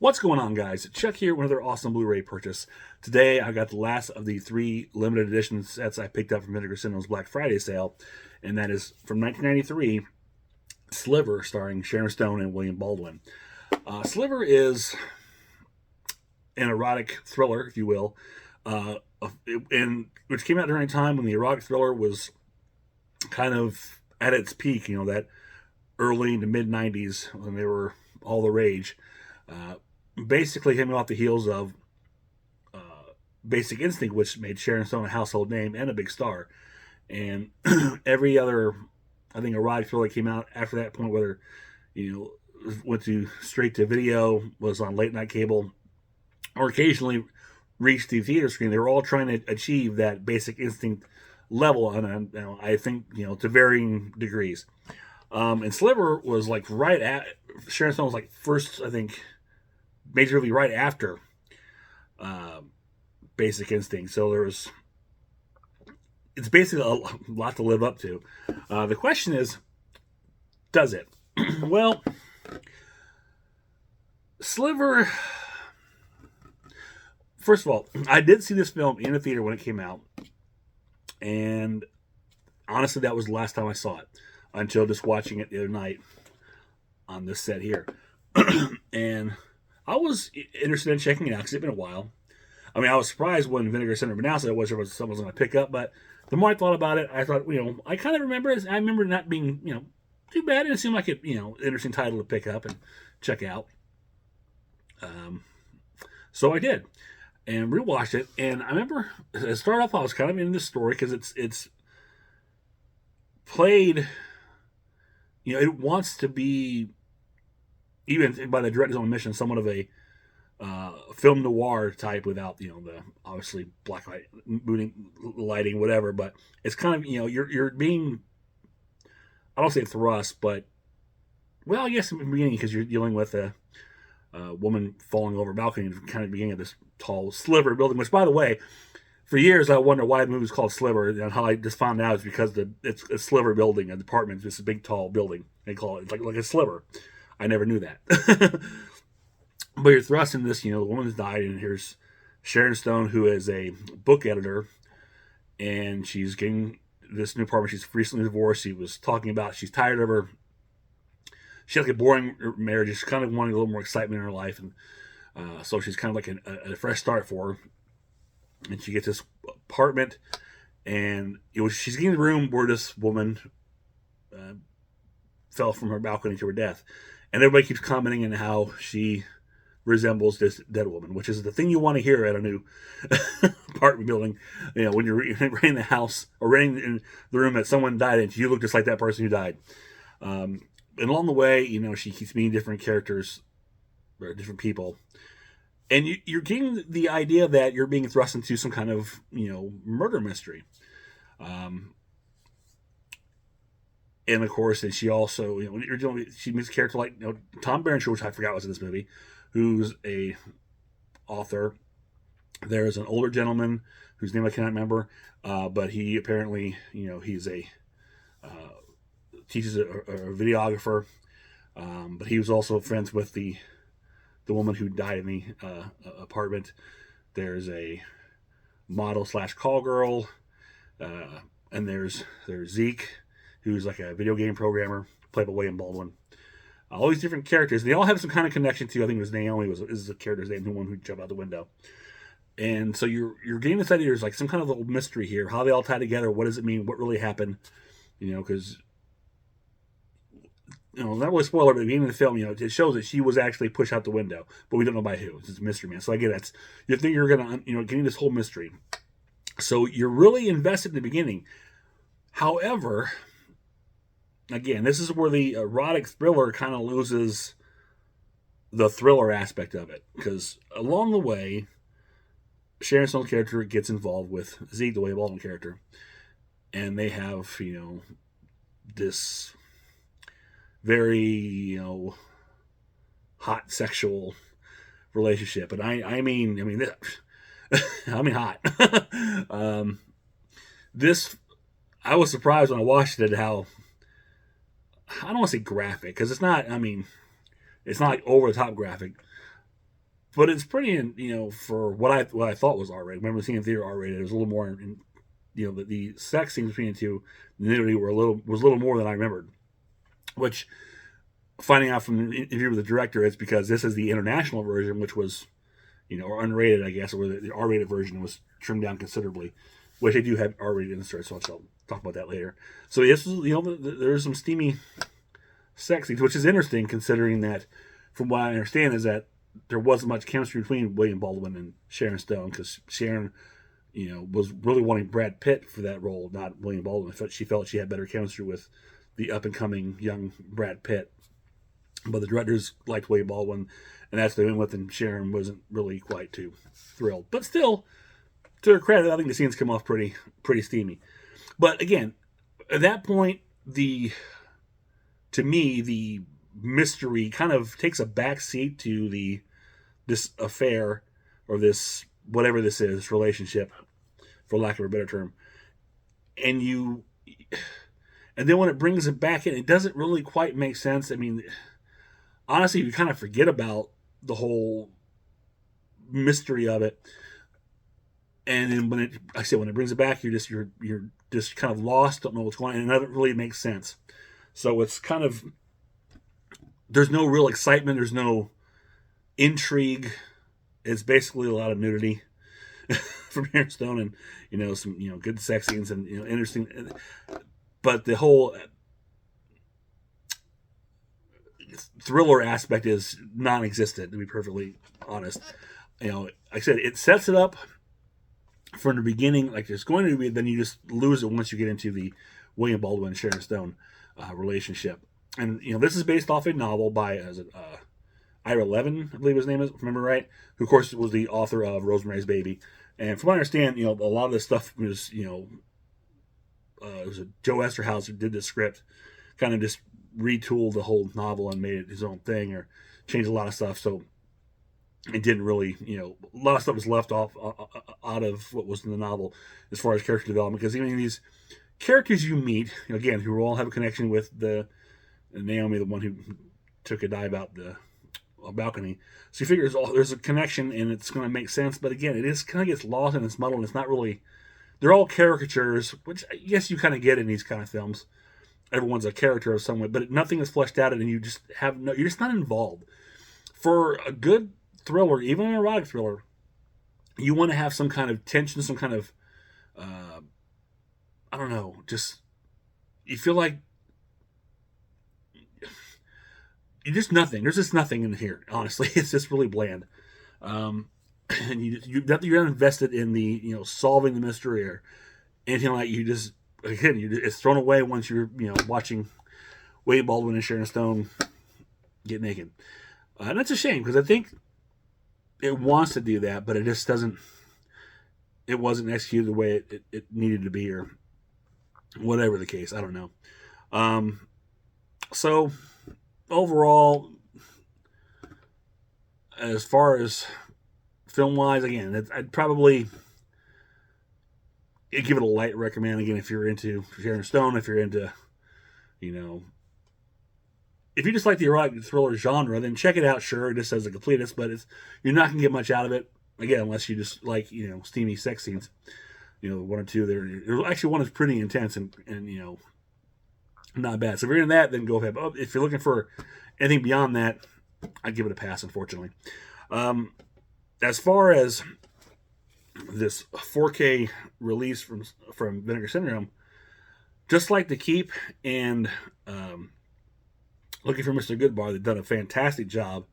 What's going on, guys? Chuck here with another awesome Blu-ray purchase. Today, I got the last of the 3 limited edition sets I picked up from Vinegar Syndrome's Black Friday sale, and that is from 1993, Sliver, starring Sharon Stone and William Baldwin. Sliver is an erotic thriller, if you will, which came out during a time when the erotic thriller was kind of at its peak. That early to mid '90s when they were all the rage. Basically coming off the heels of Basic Instinct, which made Sharon Stone a household name and a big star. And every other, I think, erotic thriller came out after that point, whether, went to straight to video, was on late night cable, or occasionally reached the theater screen, they were all trying to achieve that Basic Instinct level, and I think, to varying degrees. And Sliver was like right at, Sharon Stone was like first, I think, majorly right after Basic Instinct. So it's basically a lot to live up to. The question is, does it? Well, Sliver, first of all, I did see this film in the theater when it came out, and honestly, that was the last time I saw it, until just watching it the other night on this set here. And I was interested in checking it out because it's been a while. I mean, I was surprised when Vinegar Syndrome announced it. I wasn't sure if someone was going to pick up, but the more I thought about it, I thought, I kind of remember it. I remember it not being, too bad. It seemed like an interesting title to pick up and check out. So I did, and rewatched it. And I remember, to start off, I was kind of into this story because it's played, it wants to be, even by the director's own admission, somewhat of a film noir type without the obviously black light, lighting, whatever. But it's kind of you're being, I don't say thrust, but well, I guess in the beginning, because you're dealing with a woman falling over a balcony and kind of beginning of this tall Sliver building. Which, by the way, for years I wondered why the movie was called Sliver, and how I just found out is because it's a Sliver building, an apartment, just a big tall building. They call it like a sliver. I never knew that. But you're thrust in this, the woman's died, and here's Sharon Stone, who is a book editor, and she's getting this new apartment. She's recently divorced. She was talking about she's tired of her. She had like a boring marriage. She's kind of wanting a little more excitement in her life, and so she's kind of like a fresh start for her. And she gets this apartment, and she's getting the room where this woman fell from her balcony to her death, and everybody keeps commenting on how she resembles this dead woman, which is the thing you want to hear at a new apartment building. When you're renting the house or renting in the room that someone died in, you look just like that person who died. And along the way, she keeps meeting different characters or different people, and you're getting the idea that you're being thrust into some kind of murder mystery. And of course, and she also, she meets a character like Tom Berenger, which I forgot was in this movie, who's a author. There's an older gentleman whose name I cannot remember, but he apparently, he's teaches a videographer, but he was also friends with the woman who died in the apartment. There's a model / call girl, and there's Zeke, who's like a video game programmer, played by William Baldwin. All these different characters, they all have some kind of connection to, I think it was Naomi is the character's name, the one who jumped out the window. And so you're getting this idea, there's like some kind of little mystery here, how they all tie together, what does it mean, what really happened, because, not really spoiler, but at the beginning of the film, it shows that she was actually pushed out the window, but we don't know by who. It's a mystery, man. So again, that's, you think you're going to, getting this whole mystery. So you're really invested in the beginning. However, again, this is where the erotic thriller kind of loses the thriller aspect of it, because along the way, Sharon Stone's character gets involved with Zeke, the William Baldwin character, and they have, this very, hot sexual relationship. And I mean, hot. This, I was surprised when I watched it how, I don't want to say graphic, because it's not, it's not like over the top graphic, but it's pretty, for what I thought was R-rated. Remember seeing in theater R-rated, it was a little more, the sex scenes between the two, the nudity was a little more than I remembered. Which, finding out from the interview with the director, it's because this is the international version, which was, or unrated, I guess, or the R-rated version was trimmed down considerably, which they do have R-rated in the story, so I'll talk about that later. So this is, there's some steamy sex scenes, which is interesting considering that, from what I understand, is that there wasn't much chemistry between William Baldwin and Sharon Stone, because Sharon, was really wanting Brad Pitt for that role, not William Baldwin. She felt she had better chemistry with the up-and-coming young Brad Pitt. But the directors liked William Baldwin, and that's what they went with, and Sharon wasn't really quite too thrilled. But still, to her credit, I think the scenes come off pretty steamy. But again, at that point, to me, the mystery kind of takes a back seat to this affair, or this, whatever this is, relationship, for lack of a better term. And then when it brings it back in, it doesn't really quite make sense. I mean, honestly, you kind of forget about the whole mystery of it. And then when it brings it back, you're just kind of lost, don't know what's going on, and it doesn't really make sense. So it's kind of, there's no real excitement, there's no intrigue. It's basically a lot of nudity from Sharon Stone, and some good sex scenes, and interesting. But the whole thriller aspect is non-existent, to be perfectly honest. Like I said, it sets it up from the beginning like it's going to be, then you just lose it once you get into the William Baldwin and Sharon Stone relationship. And this is based off a novel by Ira Levin, I believe his name is, if I remember right, who of course was the author of Rosemary's Baby. And from what I understand, a lot of this stuff was, it was Joe Esterhaus who did the script, kind of just retooled the whole novel and made it his own thing, or changed a lot of stuff. So it didn't really, a lot of stuff was left off out of what was in the novel as far as character development. Because even these characters you meet, again, who all have a connection with the Naomi, the one who took a dive out the balcony. So you figure there's a connection and it's going to make sense. But again, it is kind of gets lost and it's muddled. And it's not really, they're all caricatures, which I guess you kind of get in these kind of films. Everyone's a character of some way, but nothing is fleshed out, and you're just not involved. For a good thriller, even an erotic thriller, you want to have some kind of tension, some kind of, I don't know, just, you feel like you're just nothing. There's just nothing in here, honestly. It's just really bland. And you're not invested in the, solving the mystery or anything like. It's thrown away once you're, watching William Baldwin and Sharon Stone get naked. And that's a shame, because I think it wants to do that, but it just doesn't, it wasn't executed the way it needed to be, or whatever the case. I don't know. So overall, as far as film-wise, again, I'd probably give it a light recommend. Again, if you're into Sharon Stone, if you're into, if you just like the erotic thriller genre, then check it out. Sure, just as a completist, but you're not gonna get much out of it. Again, unless you just like steamy sex scenes. One or two there. Actually, one is pretty intense and not bad. So if you're into that, then go ahead. But if you're looking for anything beyond that, I'd give it a pass, unfortunately. As far as this 4K release from Vinegar Syndrome, just like The Keep and Looking for Mr. Goodbar, they've done a fantastic job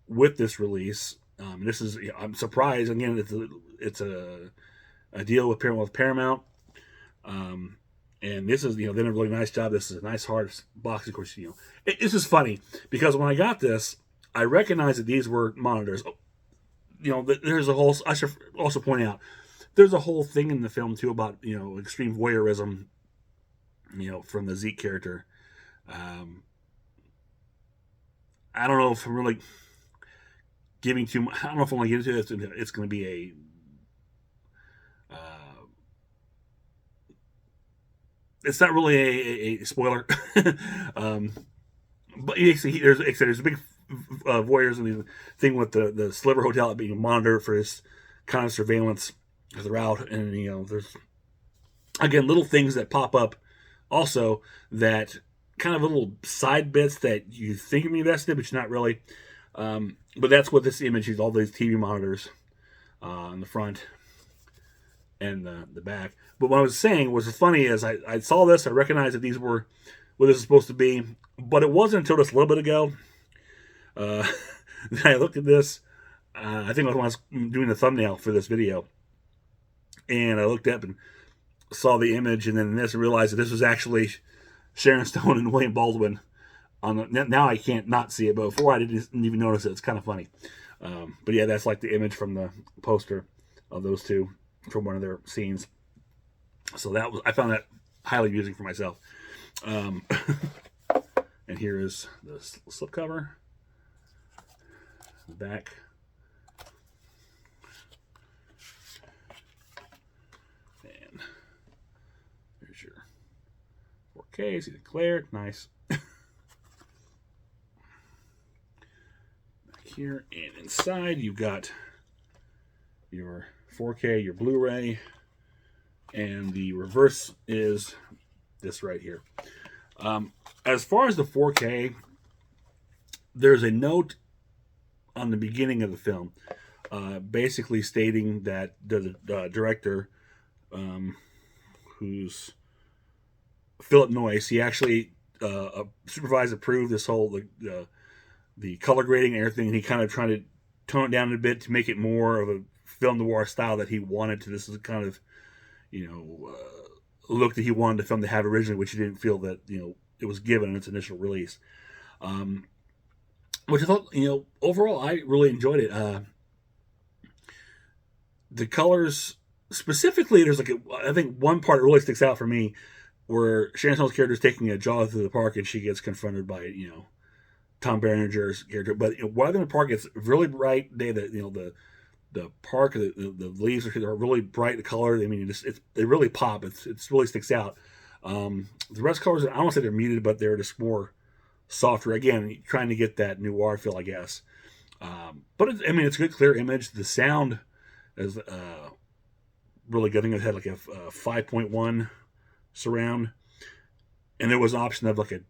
with this release. This is, I'm surprised. Again, it's a deal with Paramount. And this is, they did a really nice job. This is a nice hard box. Of course, this is funny because when I got this, I recognized that these were monitors. There's a whole, I should also point out, there's a whole thing in the film too about, extreme voyeurism, from the Zeke character. I don't know if I'm really giving too much. I don't know if I'm going to get into it. It's going to be a, it's not really a spoiler. But there's a big voyeurs and the thing with the Sliver Hotel being monitored for his kind of surveillance throughout, and there's again little things that pop up also that kind of little side bits that you think you're invested, but you're not really. But that's what this image is. All these TV monitors in the front and the back. But what I was saying was funny is I saw this, I recognized that these were what this is supposed to be, but it wasn't until just a little bit ago that I looked at this. I think it was when I was doing the thumbnail for this video, and I looked up and saw the image, and then this and realized that this was actually Sharon Stone and William Baldwin. Now I can't not see it, but before I didn't even notice it. It's kind of funny. But yeah, that's like the image from the poster of those two from one of their scenes. So I found that highly amusing for myself. And here is the slipcover, the back. And there's your 4K, see the glare, nice. Here and inside you've got your 4K, your Blu-ray, and the reverse is this right here. As far as the 4K, there's a note on the beginning of the film basically stating that the director, who's Philip Noyce, he actually supervised, approved this whole the color grading and everything, and he kind of tried to tone it down a bit to make it more of a film noir style that he wanted to. This is the kind of look that he wanted the film to have originally, which he didn't feel that it was given in its initial release. Which I thought, overall I really enjoyed it. The colors specifically, there's I think one part that really sticks out for me where Sharon Stone's character is taking a jog through the park and she gets confronted by Tom Berenger's character. But while they're in the park, it's really bright day. The park, the leaves are really bright. The color, I mean, they really pop. It really sticks out. The rest colors, I don't want to say they're muted, but they're just more softer. Again, trying to get that noir feel, I guess. But it's a good, clear image. The sound is really good. I think it had like a 5.1 surround, and there was an option of like a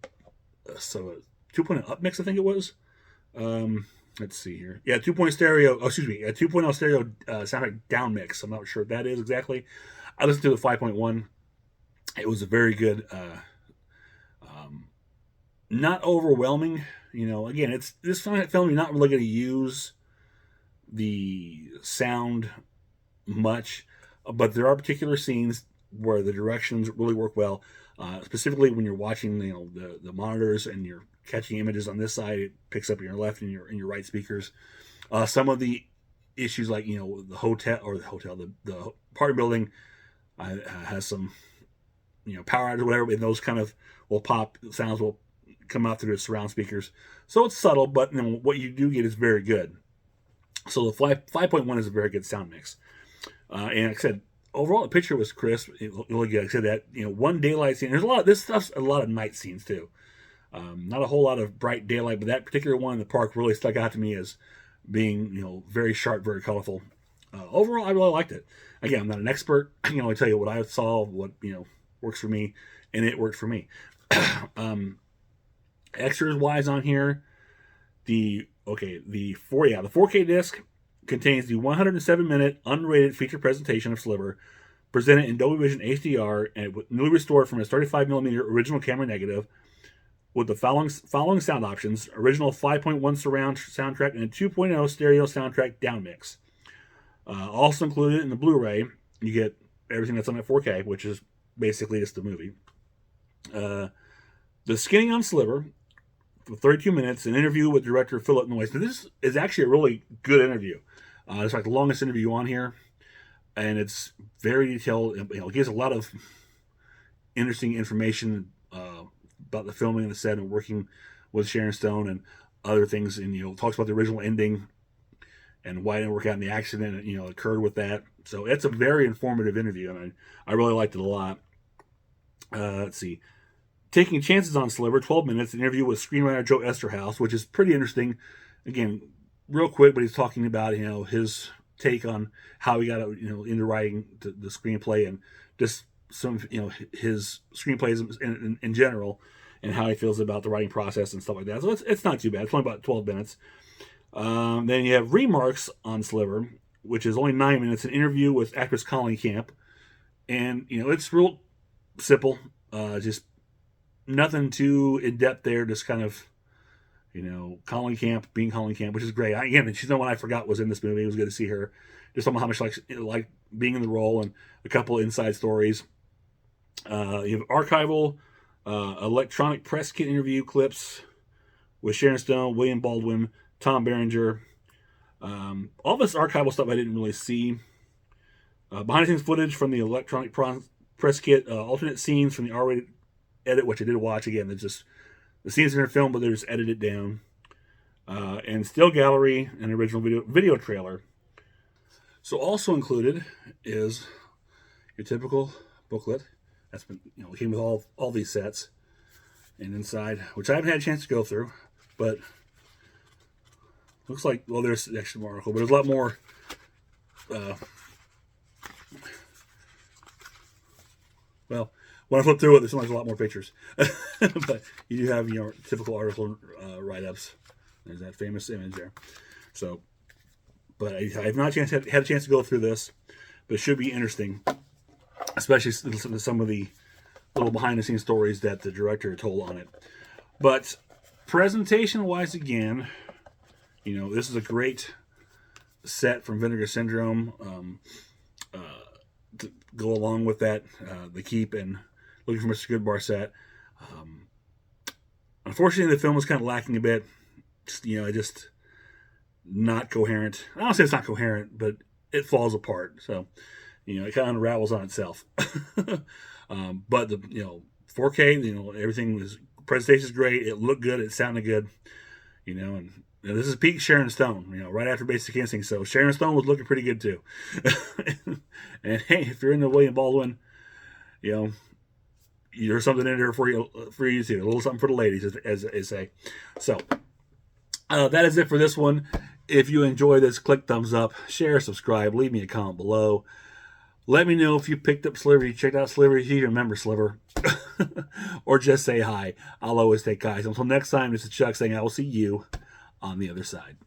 2.0 up mix, I think it was. Let's see here. Yeah, 2.0 stereo. Oh, excuse me. A 2.0 stereo soundtrack down mix. I'm not sure what that is exactly. I listened to the 5.1. It was a very good, not overwhelming. Again, it's this film. You're not really going to use the sound much, but there are particular scenes where the directions really work well. Specifically when you're watching, the monitors and you're catching images on this side, it picks up in your left and your right speakers. Some of the issues, like the the apartment building has some power outage or whatever, and those kind of will pop. Sounds will come out through the surround speakers. So it's subtle, but what you do get is very good. So the 5.1 is a very good sound mix. And like I said, overall the picture was crisp, really good. Like I said, that one daylight scene. There's a lot of this stuff's a lot of night scenes too. Not a whole lot of bright daylight, but that particular one in the park really stuck out to me as being very sharp, very colorful. Overall, I really liked it. Again, I'm not an expert. I can only tell you what I saw, what works for me, and it worked for me. Extras wise on here, the 4K disc contains the 107-minute unrated feature presentation of Sliver, presented in Dolby Vision HDR and newly restored from its 35mm original camera negative, with the following sound options: original 5.1 surround soundtrack and a 2.0 stereo soundtrack down mix. Also included in the Blu-ray, you get everything that's on that 4K, which is basically just the movie. The Skinning on Sliver, for 32 minutes, an interview with director Philip Noyce. Now, this is actually a really good interview. It's like the longest interview on here, and it's very detailed. It gives a lot of interesting information about the filming and the set and working with Sharon Stone and other things, and talks about the original ending and why it didn't work out in the accident occurred with that. So it's a very informative interview, and I really liked it a lot. Let's see. Taking Chances on Sliver, 12 minutes, an interview with screenwriter Joe Esterhaus, which is pretty interesting. Again, real quick, but he's talking about, his take on how he got, into writing the screenplay, and just some, his screenplays in general, and how he feels about the writing process and stuff like that. So it's not too bad. It's only about 12 minutes. Then you have Remarks on Sliver, which is only 9 minutes, an interview with actress Colleen Camp. And, it's real simple. Just nothing too in-depth there. Just kind of, Colleen Camp being Colleen Camp, which is great. Again, she's the one I forgot was in this movie. It was good to see her. Just talking about how much like being in the role, and a couple of inside stories. You have archival, electronic press kit interview clips with Sharon Stone, William Baldwin, Tom Berenger. All this archival stuff I didn't really see. Behind the scenes footage from the electronic press kit, alternate scenes from the R-rated edit, which I did watch. Again, there's just the scenes in her film, but they're just edited down. And still gallery and original video trailer. So also included is your typical booklet. That's been, came with all these sets. And inside, which I haven't had a chance to go through, but looks like, well, there's actually more article, but there's a lot more. Well, when I flip through it, there's a lot more pictures. But you do have your typical article write-ups. There's that famous image there. So, but I have not had a chance to go through this, but it should be interesting, especially some of the little behind-the-scenes stories that the director told on it. But presentation-wise, again, this is a great set from Vinegar Syndrome. To go along with that, The Keep and Looking for Mr. Goodbar set. Unfortunately, the film was kind of lacking a bit. Just not coherent. I don't say it's not coherent, but it falls apart. So, it kind of unravels on itself. But the 4K, everything was, presentation is great. It looked good. It sounded good. And this is peak Sharon Stone, right after Basic Instinct. So Sharon Stone was looking pretty good too. And hey, if you're into William Baldwin, there's something in there for you too. A little something for the ladies, as they say. So that is it for this one. If you enjoy this, click thumbs up, share, subscribe, leave me a comment below. Let me know if you picked up Sliver, you checked out Sliver, if you remember Sliver, or just say hi. I'll always take guys. Until next time, this is Chuck saying I will see you on the other side.